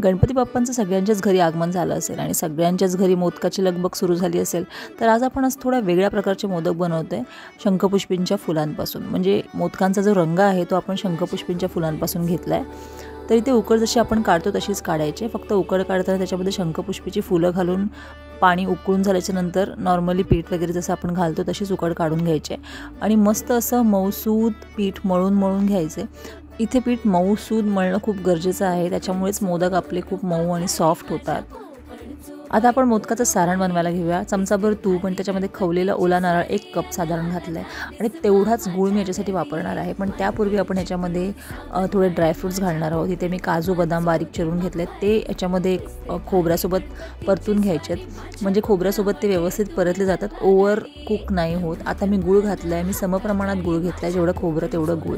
गणपती बाप्पांचं सगळ्यांच्याच घरी आगमन झालं असेल आणि सगळ्यांच्याच घरी मोदकाची लगबग सुरू झाली असेल, तर आज आपण थोड्या वेगळ्या प्रकारचे मोदक बनवतोय शंखपुष्पींच्या फुलांपासून. म्हणजे मोदकांचा जो रंग आहे तो आपण शंखपुष्पींच्या फुलांपासून घेतला आहे. तर इथे उकड जशी आपण काढतो तशीच काढायची. फक्त उकड काढताना त्याच्यामध्ये शंखपुष्पीची फुलं घालून पाणी उकळून झाल्याच्या नंतर नॉर्मली पीठ वगैरे जसं आपण घालतो तशीच उकड काढून घ्यायचे आणि मस्त असं मऊसूद पीठ मळून घ्यायचे. इथे पीठ मऊसूद मळणं खूप गरजेचं आहे, त्याच्यामुळेच मोदक आपले खूप मऊ आणि सॉफ्ट होतात. आता आपण मोदकाचं सारण बनवायला घेऊया. चमचाभर तूप आणि त्याच्यामध्ये खवलेला ओला नारळ 1 कप साधारण घातलं आहे आणि तेवढाच गूळ मी याच्यासाठी वापरणार आहे. पण त्यापूर्वी आपण याच्यामध्ये थोडे ड्रायफ्रूट्स घालणार आहोत. इथे मी काजू बदाम बारीक चिरून घेतले, ते याच्यामध्ये खोबऱ्यासोबत परतून घ्यायचे आहेत. म्हणजे खोबऱ्यासोबत ते व्यवस्थित परतले जातात, ओव्हर कुक नाही होत. आता मी गूळ घातला आहे, मी समप्रमाणात गूळ घेतला आहे, जेवढं खोबरं तेवढं गूळ.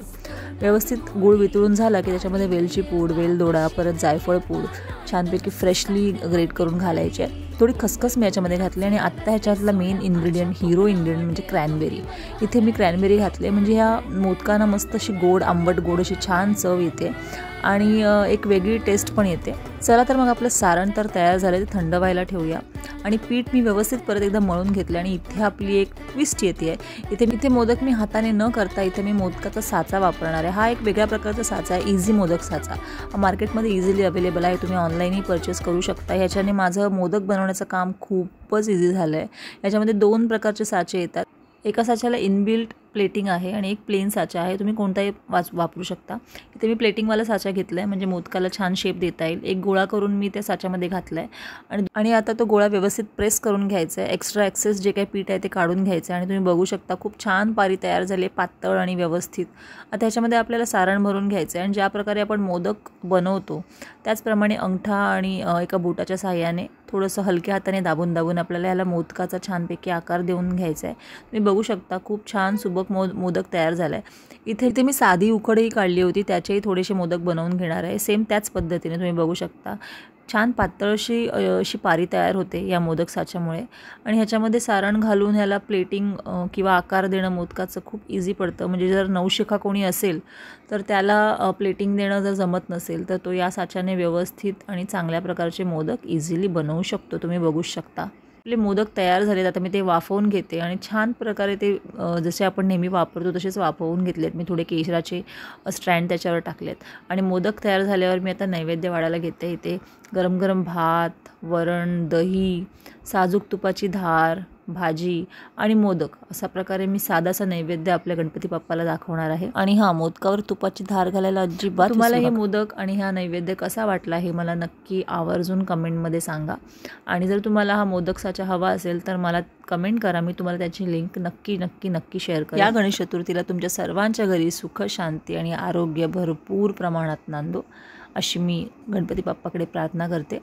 व्यवस्थित गूळ वितळून झाला की त्याच्यामध्ये वेलची पूड, वेलदोडा, परत जायफळ पूड छानपैकी फ्रेशली ग्रेट करून घालायचे. थोडी खसखस मी याच्यामध्ये घातली आणि आत्ता ह्याच्यातला मेन इन्ग्रेडियंट, हिरो इन्ग्रेडियंट म्हणजे क्रॅनबेरी. इथे मी क्रॅनबेरी घातले, म्हणजे ह्या मोदकांना मस्त अशी गोड आंबट गोड अशी छान चव येते आणि एक वेगळी टेस्ट पण येते. चला तर मग आपलं सारण तर तयार झालं, ते थंड व्हायला ठेवूया. आणि पीठ मी व्यवस्थित परत एकदा मळून घेतलं आणि इथे आपली एक ट्विस्ट येते आहे. इथे मोदक मी हाताने न करता इथे मी मोदकाचा साचा वापरणार आहे. हा एक वेगळ्या प्रकारचा साचा आहे, इझी मोदक साचा. मार्केटमध्ये इझिली अवेलेबल आहे, तुम्ही ऑनलाईनही परचेस करू शकता. ह्याच्याने माझं मोदक बनवण्याचं काम खूपच इझी झालं आहे. याच्यामध्ये 2 प्रकारचे साचे येतात. एका साच्याला इनबिल्ट प्लेटिंग आहे आणि एक प्लेन साचा आहे, तुम्ही कोणताही वापरू शकता. इथे मी प्लेटिंगवाला साचा घेतला आहे, म्हणजे मोदकाला छान शेप देता येईल. एक गोळा करून मी त्या साच्यामध्ये घातला आहे आणि आता तो गोळा व्यवस्थित प्रेस करून घ्यायचा आहे. एक्स्ट्रा एक्सेस जे काही पीठ आहे ते काढून घ्यायचं आहे आणि तुम्ही बघू शकता खूप छान पारी तयार झाली आहे, पातळ आणि व्यवस्थित. आता ह्याच्यामध्ये आपल्याला सारण भरून घ्यायचं आहे आणि ज्या प्रकारे आपण मोदक बनवतो त्याचप्रमाणे अंगठा आणि एका बोटाच्या साहाय्याने थोडंसं हलक्या हाताने दाबून आपल्याला ह्याला मोदकाचा छानपैकी आकार देऊन घ्यायचा आहे. तुम्ही बघू शकता खूप छान सुबक मोदक तयार झाला आहे. इथे मी साधी उकडही काढली होती, त्याचेही थोडेसे मोदक बनवून घेणार आहे. सेम त्याच पद्धतीने तुम्ही बघू शकता छान पातळशी अशी पारी तयार होते या मोदक साच्यामुळे. आणि ह्याच्यामध्ये सारण घालून ह्याला प्लेटिंग किंवा आकार देणं मोदकाचं खूप इझी पडतं. म्हणजे जर नवशिका कोणी असेल तर त्याला प्लेटिंग देणं जर जमत नसेल तर तो या साच्याने व्यवस्थित आणि चांगल्या प्रकारचे मोदक इझिली बनवू शकतो. तुम्ही बघू शकता आपले मोदक तयार झालेत. आता मी ते वाफवून घेते आणि छान प्रकारे ते जसे आपण नेहमी वापरतो तसेच वाफवून घेतलेत. मी थोडे केशराचे स्ट्रँड त्याच्यावर टाकलेत आणि मोदक तयार झाल्यावर मी आता नैवेद्य वाढायला घेते. इथे गरम गरम भात, वरण, दही, साजूक तुपाची धार, भाजी आणि मोदक अशा प्रकारे मी साधासा नैवेद्य आपल्या गणपती बाप्पाला दाखवणार आहे. आणि हा मोदकावर तुपाची धार घालायला अजिबात. तुम्हाला हे मोदक आणि हा नैवेद्य कसा वाटला हे मला नक्की आवर्जून कमेंटमध्ये सांगा. आणि जर तुम्हाला हा मोदक साचा हवा असेल तर मला कमेंट करा, मी तुम्हाला त्याची लिंक नक्की शेअर करा. या गणेश चतुर्थीला तुमच्या सर्वांच्या घरी सुख, शांती आणि आरोग्य भरपूर प्रमाणात नांदो अशी मी गणपती बाप्पाकडे प्रार्थना करते.